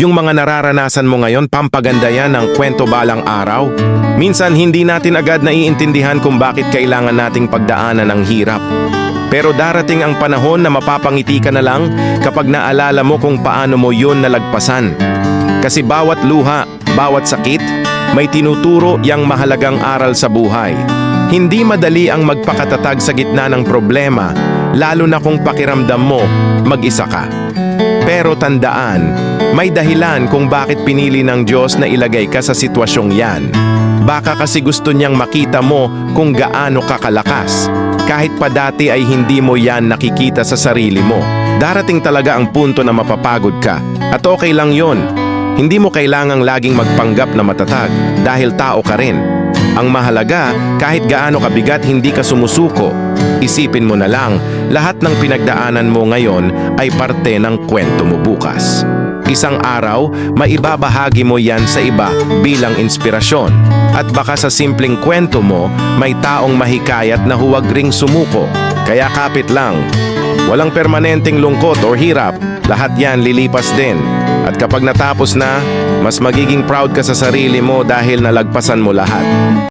Yung mga nararanasan mo ngayon, pampaganda yan ng kwento balang araw. Minsan hindi natin agad naiintindihan kung bakit kailangan nating pagdaanan ng hirap. Pero darating ang panahon na mapapangiti ka na lang kapag naalala mo kung paano mo yun nalagpasan. Kasi bawat luha, bawat sakit, may tinuturo yang mahalagang aral sa buhay. Hindi madali ang magpakatatag sa gitna ng problema, lalo na kung pakiramdam mo mag-isa ka. Pero tandaan, may dahilan kung bakit pinili ng Diyos na ilagay ka sa sitwasyong yan. Baka kasi gusto niyang makita mo kung gaano ka kalakas. Kahit pa dati ay hindi mo yan nakikita sa sarili mo. Darating talaga ang punto na mapapagod ka. At okay lang yon. Hindi mo kailangang laging magpanggap na matatag dahil tao ka rin. Ang mahalaga, kahit gaano kabigat hindi ka sumusuko. Isipin mo na lang, lahat ng pinagdaanan mo ngayon ay parte ng kwento mo bukas. Isang araw, maibabahagi mo yan sa iba bilang inspirasyon. At baka sa simpleng kwento mo, may taong mahikayat na huwag ring sumuko. Kaya kapit lang. Walang permanenteng lungkot o hirap, lahat yan lilipas din. At kapag natapos na, mas magiging proud ka sa sarili mo dahil nalagpasan mo lahat.